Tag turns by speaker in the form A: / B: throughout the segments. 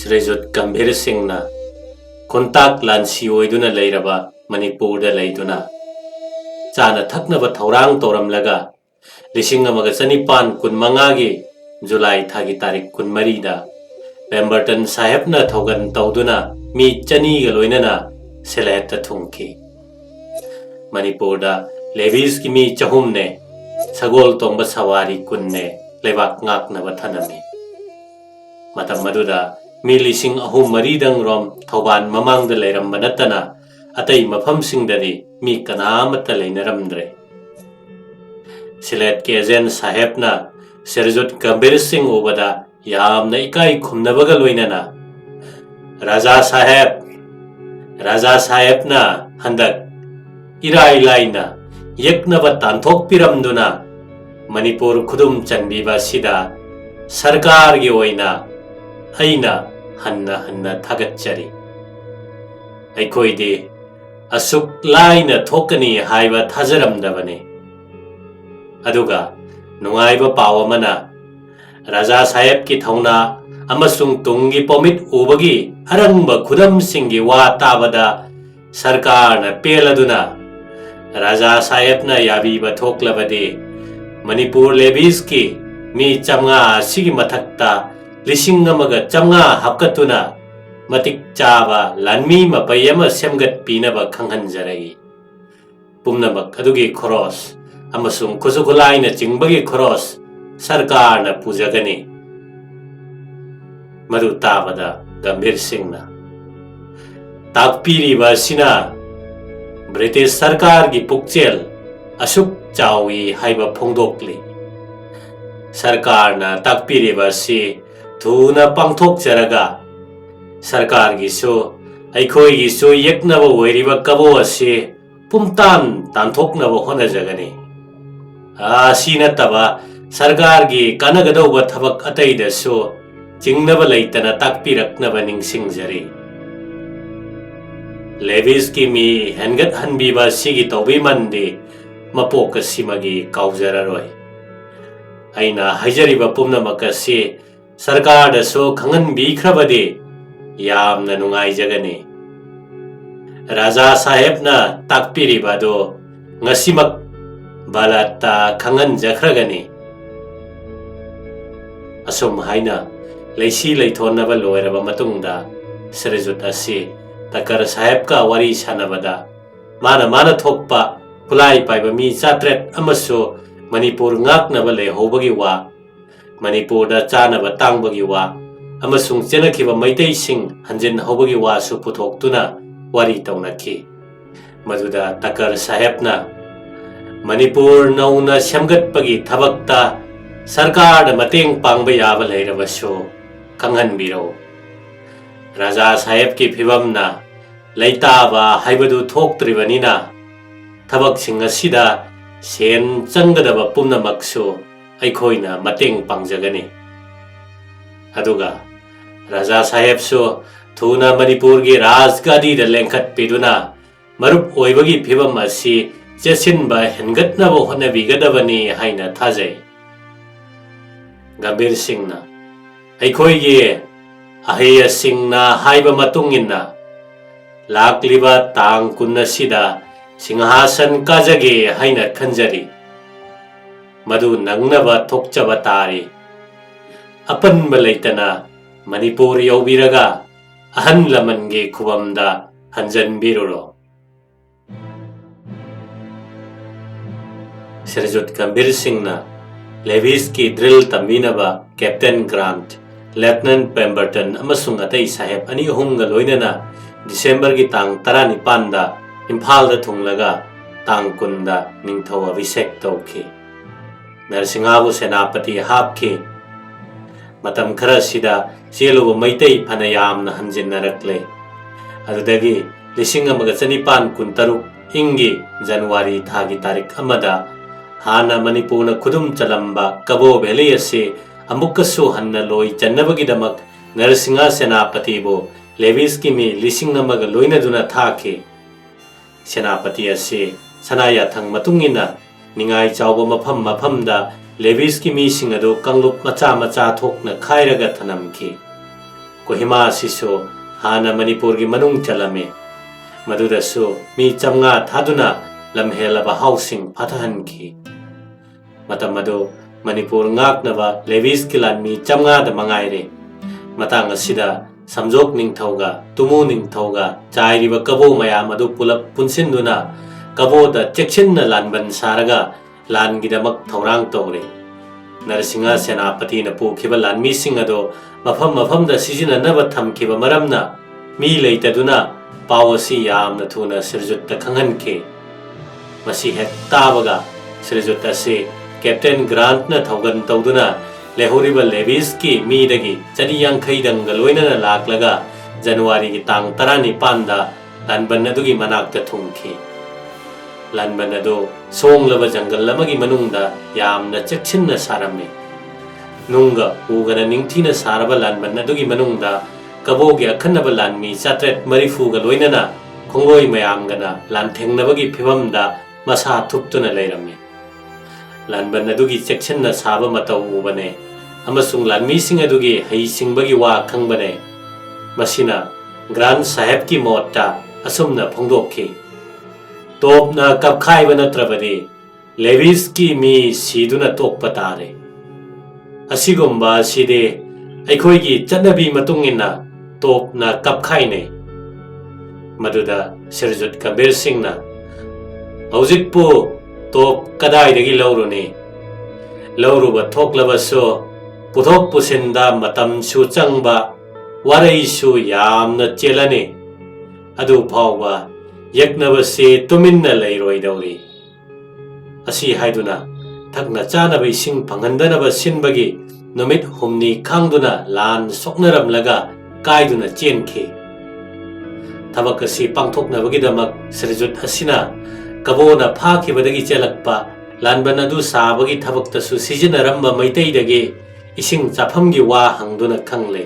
A: Srejut Gambhir Singhna Khuntak Lansi Oiduna Leiraba Manipurda Leiduna Chana Thaknaba Thaurang Toramlaga Lising Amaga Chanipan Kun Mangagi July Chahi Taret khuntakpa Pemberton Sahebna Thogan Tauduna Mi Chani Galoinana Seleta Thungki Manipurda Levis ki mi chahumne Sagol Tongba Sawari kunne Lebak Ngaknaba Thanami Matam Maduda Mi lising ahum maridang rom Thauban mamangda leiramma natana Atay mafamsingdadi mi kanamata leinaramdre Silet ke Azen Sahebna Srejut Gambhir Singh ubada Yamna ikai khumnabaga loinana Raja Sahebna handak Irai laina Yeknaba tanthok piramduna Manipur khudum chanbiba sida Sarkar gi oina Aina hanna thagatchari Aikoidi Asuk laina thokani haiba thajaramdabane Aduga Nungaiba pawamana Raja Saheb ki thauna Amasung tungi pomit ubagi Arangba khudam singi wa tabada Sarkarna peladuna Raja Sahebna yabiba thoklabadi Manipur levis ki Mi chamnga sigi mathakta Lising amaga chamnga hapkatuna Matik chaba lanmi mapayama semgat pinaba khanghanjaragi Pumnamak adugi khoros Amasung kusukulaina chingbagi khoros Sarkarna pujagani Madu tabada Gambhir Singhna Takpiriba sina British Sarkar gi pukchel Asuk chawi haiba phongdokli Sarkarna takpiriba si Thuna pangthok jaraga Sarkar gi so Aikhoi gi so yeknaba oiriba kabo asi Pumtan tanthoknaba honajagani Asina taba Sarkar gi kanagadauba thabak ataida so Chingnaba leitana takpiraknaba ningsingjari Levis ki mi hengat hanbiba sigi tawbi mandi Mapoka simagi kaujararoi Aina hajariba pumnamaka si Sarkar da so khangan bikhrabadi Yamna nungai jagani Raja Sahebna takpiriba do Ngasimak balata khangan jakhragani Asum haina Leisi leithonnaba loiraba matungda Srejut asi Takar Saheb ka wari sanabada Mana thokpa Kulai paiba mi chatret amaso Manipur ngaknaba leihobagi wa Manipur da chanaba tangbagi wa Amasung chenakiba maitei sing hanjin hobagi wa su puthoktuna wari taunaki Maduda Takar Sahebna Manipur nauna semgatpagi thabakta Sarkar da mateng pangba yaba leirabaso Kanghanbiro Raja Saheb ki phibamna Leitaba haibadu thoktribanina Thabak singa sida Sen changadaba pumnamaksu Aikhoina mateng pangjagani Aduga Raja Saheb so Thuna Manipur gi Rajgadi da lengkhat piduna Marup oibagi phibam asi Chesinba hengatnaba honabigadabani haina thajai Gambhir Singhna Aikhoi gi Ahaya Singhna haiba matunginna Lakliba tang kunna sida Singhasan kajage haina khanjari Madu nangnaba thokchaba tari Apanba leitana Manipur yaubiraga Ahan lamange khubamda hanjanbiruro Srejut Gambhir Singhna Levis ki drill tambinaba Captain Grant Lieutenant Pemberton amasung atai Saheb ani ahumga loinana December gi tang 19 da Imphal da thunglaga tang kunda ningthau abhishek tawki Narsingabu senapati hapki Matam khara sida cheluba maitei phanayamna hanjinnarakle Adudagi lising amaga chanipan kuntaruk ingi January thagi tarik amada Hana Manipurna khudum chalamba Kabo Valley ase amukkasu hanna loi channabagi damak Narsinga senapati bo Levis ki mi lising amaga loinaduna thaki Senapati ase sanaya thang matungina Ningai chawba mafamda Levis ki mi singado kanglup macha thokna khairaga thanamki Kohima sisu hana Manipur gi manung chalame madudasu mi chamnga thaduna lamhelaba housing phathanki matamado Manipur ngaknaba levis kilan mi chamnga da mangaire matang asida samjok ningthauga tumu ningthauga chairiba kabo mayam adu pulap punsinduna kabo da chekchinna lanban saraga langidamak thaurang tawre Narsinga Senapati na pukhiba lanmi sing ado mafam da sizinanaba thamkiba maramna mi leitaduna pawasi yamna thuna sirjutta khanganke masi hek tabaga sirjutta se Captain Grant na thaugan tawduna lehoriba levis ki mi dagi chani yankhai dang galoina laklaga January ki tang 19 da lanban adugi manakta thungki lanban ado songlaba jangal lamagi manungda yamna chekchinna sarame nunga ugana ningthina saraba lanban adugi manungda kabogi akhanaba lanmi chatret marifuga loinana khongoi mayamgana lanthengnabagi phibamda masa thuptuna leirame lanban adugi chekchinna saba matau ubane amasung lanmi sing adugi hei singbagi wa khangbane masina Grand Sahib ki motta asumna phongdokki topna kapkhaiba natrabadi levis ki mi siduna tokpa tare asigumba side aikhoi gi chanabi matungina topna kapkhaine maduda sirjut kabir singna hojikpu top kadai dagi lauruni lauruba thoklaba so puthok pusinda matam su changba warai su yamna chelani adu phawba yaknabase tuminna leiroi dauri asi haiduna thakna chanaba ising phangandanaba sinbagi numit humni khangduna lan soknaramlaga kaiduna chenkhe thabak asi pangthoknabagi damak sirjut asina kabona phakhibadagi chelakpa lanban adu sabagi thabaktasu sijinaramba maiteidagi ising chaphamgi wa hangduna khangle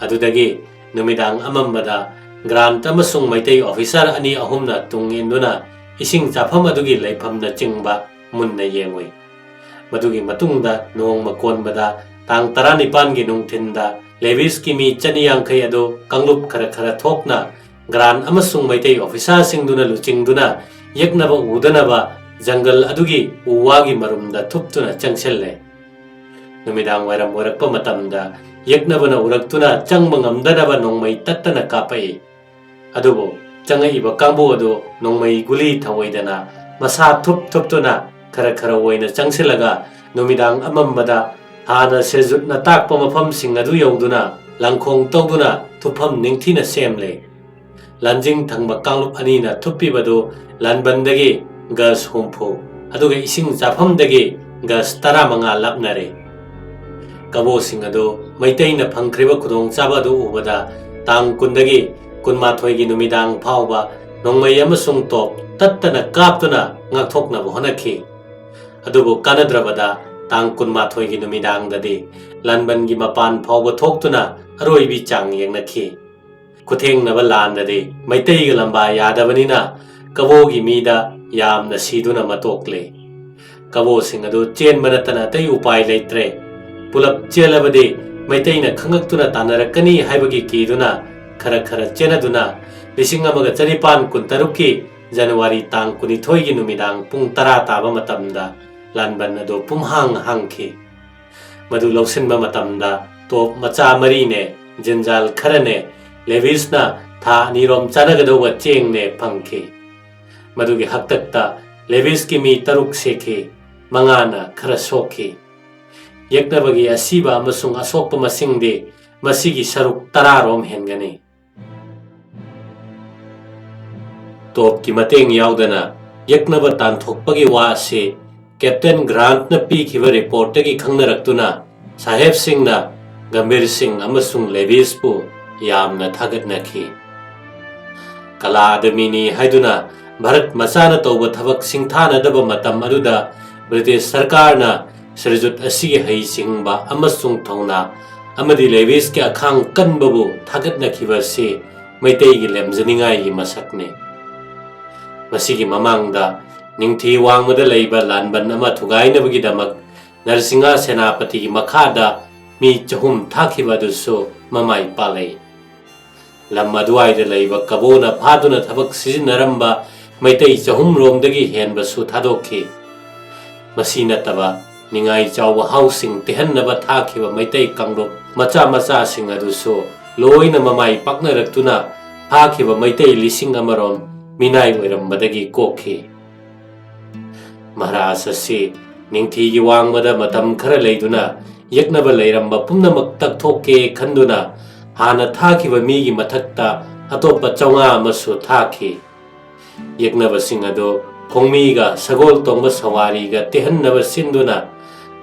A: adudagi numidang amambada Grant amasung maitai officer ani ahumna tunginduna ising chapham adugi leifamna chingba munna yengoi madugi matungda nong makonbada tang 19 gi nungthinda levis ki mi chani yangkhai ado kanglup khara thokna Grant amasung maitai officer singduna luchingduna yaknaba udanaba jangal adugi uwagi marumda thuptuna changselle numidang wairam warakpa matamda yaknabana uraktuna changba ngamdanaba nongmai tattana kapai adubo changaiba kangbo ado nongmai guli thawaidana masa thuptuna khara oina changsilaga numidang amambada hana sejutna takpa mafam sing adu yauduna langkhong tawduna thupam ningthina semle lanjing thangba kanglup anina thuppibadu lanbandagi gas humpu aduga ising chafamdagi gas 15 lapnare kabo sing ado maitaina phangkhriba khudong chaba adu ubada tang kundagi kunmathoi numidang phawba nongmai amasung top tattana kaptuna ngakthokna honakhi adubu kanadrabada tang kunmathoi numidang dadi lanban gi mapan phawba thoktuna aroibi chang yengnakhi kuthengnaba landadi maitai ga lamba yadabanina kabo gi mida yamna siduna matokle kabo sing adu chenbanatana tai upai leitre pulap chelabadi maitaina khangaktuna tanarakani haibagi kiduna khara chenaduna lising amaga chanipan kuntarukki January tang kunithoi gi numidang pung 10 taba matamda lanban ado pumhang hangki madu lausinba matamda top macha marine jinjal kharane levisna tha nirom chanagadawa chengne phangki madugi haktakta levis ki mi taruk sekhi mangana khara sokhi yaknabagi asiba amasung asokpa masingdi masigi saruk 10 rom hengani top ki mateng yaudana yaknaba tanthokpagi wa se Captain Grant na pikhiba report gi khangnaраktuna saheb singna gambir sing amasung levis pu yamna thagatnakhi kala adamini haiduna bharat masana tawba thabak singthana daba matam aduda British sarkarna sirjut asigi hai singba amasung thongna amadi levis ki akhang kanbabu thagatnakhiba se maitai gi lemjaningai gi masakne masigi mamangda ningthi wangmada leiba lanban ama thugainabagi damak Narsinga Senapati gi makhada mi chahum thakibadussu mamai palei. Lam aduaida leiba kabona phaduna thabak sizinaramba maitai chahum romdagi henbasu thadokhi. Masi nataba ningai chawba housing tehannaba thakiba maitai kangrok macha macha sing adusu loina mamai paknaraktuna thakiba maitai lising amarom minai oirambadagi kokhi. Maharaj asi ningthigi wangmada matam khara leiduna yeknaba leiramba pumnamak takthokke khanduna hana thakiba migi mathakta atopa chawnga amasu thaki. Yeknaba sing ado khongmiga sagol tongba sawariga tehannaba sinduna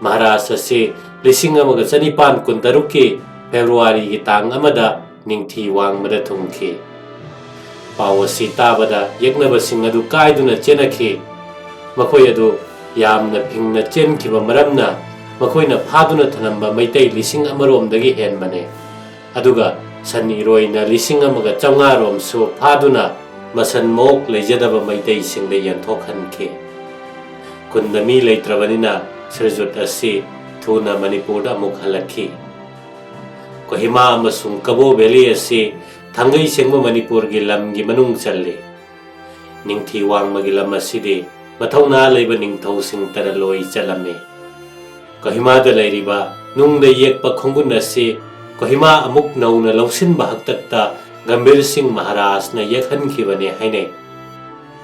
A: Maharaj asi lising amaga chanipan kuntarukki February gi tang amada ningthi wangmada thumki. Pau asi tabada yeknaba sing adu kaiduna chenakhi. Makhoi adu yamna phingna chenkhiba maramna makhoina phaduna thanamba maitai lising amaromdagi henbane. Aduga sani roina lising amaga chawnga rom su phaduna masan mok leijadaba maitai singde yanthokhanki. Kundami leitrabanina Sirjut asi thuna Manipurda amuk halakhi. Kohima amasung Kabo Valley asi thangai sengma Manipur gi lam gi manung challi. Ningthi wangmagi lam asidi mathawna leiba ningthau sing tara loi chalame. Kohima da leiriba nungda yekpa khongun asi Kohima amuk nauna lausinba haktakta Gambir Singh Maharaj na yekhankhibane haine.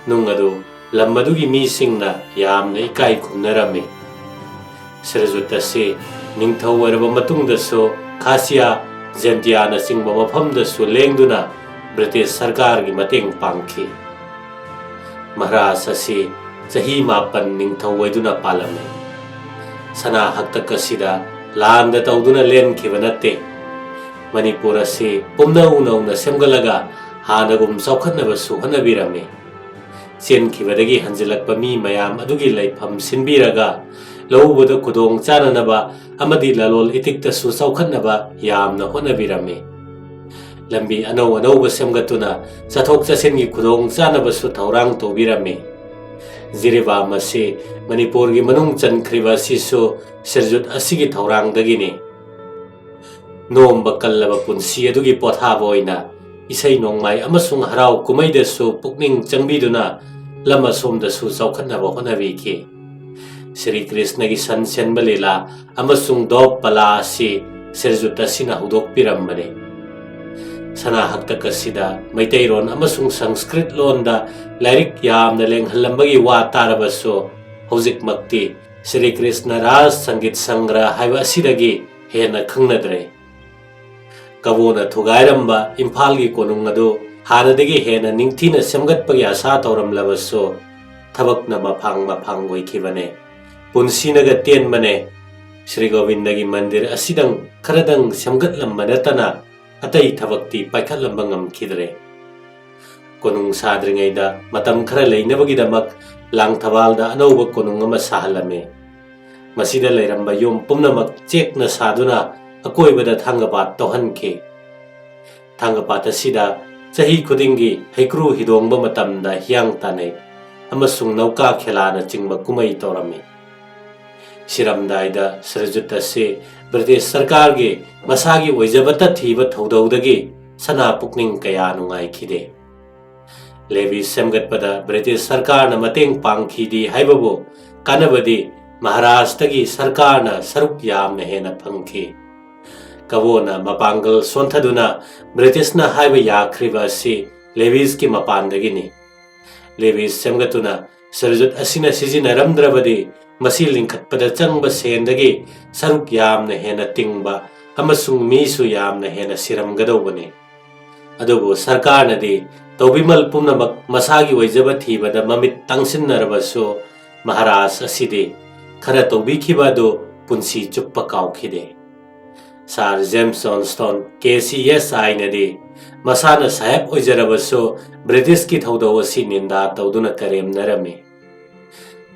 A: Nung adu lam adugi mi singna yamna ikai khumnarame. Sirjut asi ningthau oiraba matungdasu Khasia Jentiana singba mafamdasu lengduna British Sarkar gi mateng pangkhi. Maharaj asi chahi 9 ningthau oiduna palame. Sana haktak asida landa tauduna lenkhiba natte. Manipur asi pumnau nauna semgalaga hanagum chaukhatnabasu hanabirame. Chenkhibadagi hanjilakpa mi mayam adugi laifam sinbiraga laubada kudong chananaba amadi lalol itiktasu chaukhatnaba yamna honabirame. Lambi anau anauba semgatuna chathok chasengi kudong chanabasu thaurang tobirame. Ziriba masi Manipur gi manung chankhriba sisu Sirjut asigi thaurangdagini. Nomba kallaba punsi adugi pothaba oina isai nongmai amasung harau kumaidasu pukning changbiduna lama somdasu chaukhatnaba honabiki. Sri Krishna gi san senba lila amasung dop pala asi Sirjut asina hudokpirambane. Sana haktak asida Maitairon amasung Sanskrit londa lairik yamna lenghalambagi wa tarabasu hojik makti Sri Krishna Ras Sangit Sangra haiba asidagi hena khangnadre. Kabona thugairamba Imphal gi konung adu hanadagi hena ningthina semgatpagi asa tauramlabasu thabakna mafang oikhibane. Punsinaga tenmane Sri Govindagi mandir asidang kharadang semgatlamba natana atai thabakti paikhatlamba ngamkhidre. Konung sadringaida matam khara leinabagi-damak Langthabalda anauba konung ama sahalame. Masida leiramba yom pumnamak chekna saduna akoibada thangapat tohanki. Thangapat asida chahi khudingi haikru hidongba matamda hiyang tanai amasung nauka khelana chingba kumai torame. Siramdaida Sirjut asi British Sarkar gi masagi oijabata thiba thodawdagi sana pukning kaya nungaikhide. Levi semgatpada British Sarkar na mateng pangkhidi haibabu kanabadi Maharashtagi Sarkar na saruk yamna hena phangki. Kabona mapangal sonthaduna British na haiba yakhriba asi Levis ki mapandagini. Levis semgatuna Sirjut asina sijinaramdrabadi masi lingkhatpada changba sendagi saruk yamna hena tingba amasung misu yamna hena siramgadawbane. Adubu Sarkar nadi Taubimal pumnamak masagi oijaba thibada mamit tangsinnarabasu Maharaj asidi khara taubikibadu punsi chuppa kaukhide. Sir James Johnston KCSI nadi masana sahib oijarabasu British ki thaudaw asi ninda tauduna karemnarame.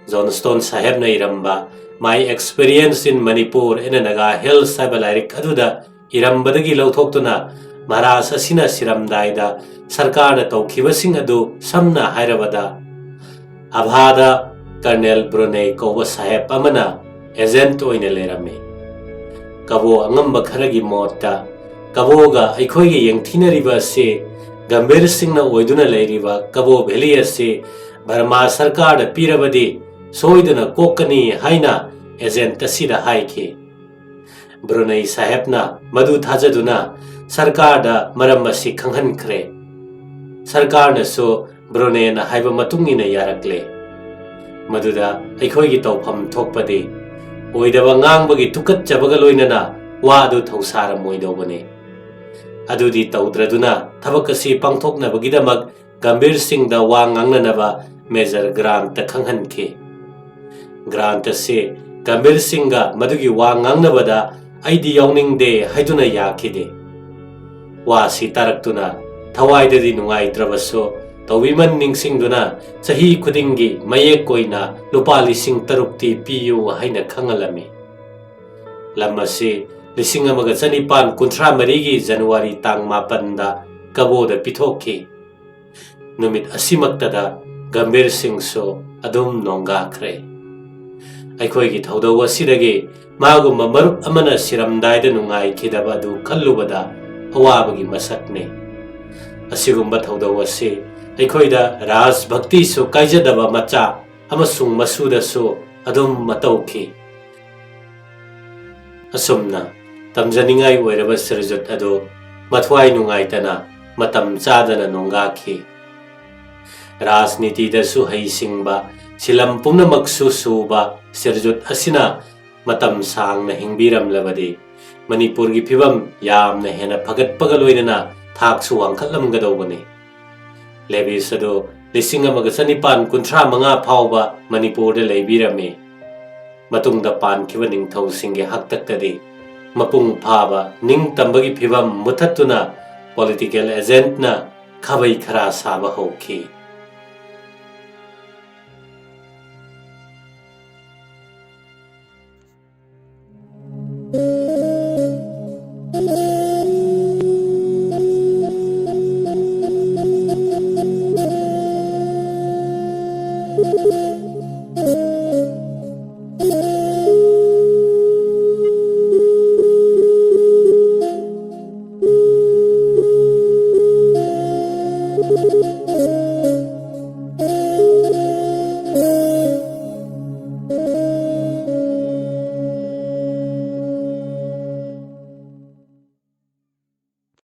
A: Johnston sahib na iramba My Experience in Manipur in Naga Hills sabalairik aduda irambadagi lauthokduna Maharaj asina siramdaida Sarkarna taukhibasing adu samna hairabada Abhada Colonel Brunei Kowa Saheb amana agent oina lerame. kabo angamba kharagi motta kaboga aikhoige yengthinariba ase gambir singna oiduna leiriba kabo valley ase Burma sarkar da pirabadi soidana kokani haina agent asida haiki Brunei sahebna madu thajaduna sarkar da maram asi khanghankhre sarkar na so Brunei na haiba matungina yarakle maduda aikhoigi tawpham thokpadi oidaba ngangbagi tukat chabaga loinana wa adu thosara moidobane adudi tawdraduna thabakasi pangthoknabagidamak gambir singh da wa ngangnanaba major grant ta khanghanki grant ase gambir singh ga madugi wa ngangnabada aidi yawningde haiduna yakhide wa si taraktuna thawaidadi nungai trabaso tawbiman ningsingduna chahi khudingi mayek koina lupa lising tarukti piu haina khangalami lamasi lising amaga chanipan kunthra marigi January tang mapanda kaboda pithoki numit asimaktada gambir singh so adum nonga khre aikhoigi thodau asidagi magumma marup amana siramdaida nungai khidaba du khallubada awabagi masakne asigumba thodau ase aikhoida raj bhakti so kaijadaba macha amasung masuda so adum matauki asumna tamjaningai oiraba sirjut ado mathwai nungai tana matam chadana nonga khi rajniti da su hai singba silam pumna maksu suba sirjut asina matam sang na hingbiram labadi manipur gi phibam yamna hena phagat pagaloinana thak su wangkhalam gadobani lebi sado lising amaga chanipan kunthra manga phawba manipur da leibirame matungda pan khiba ningthau singge haktaktadi mapung phaba ning tambagi phibam muthatuna political agent na khabai khara saba hoki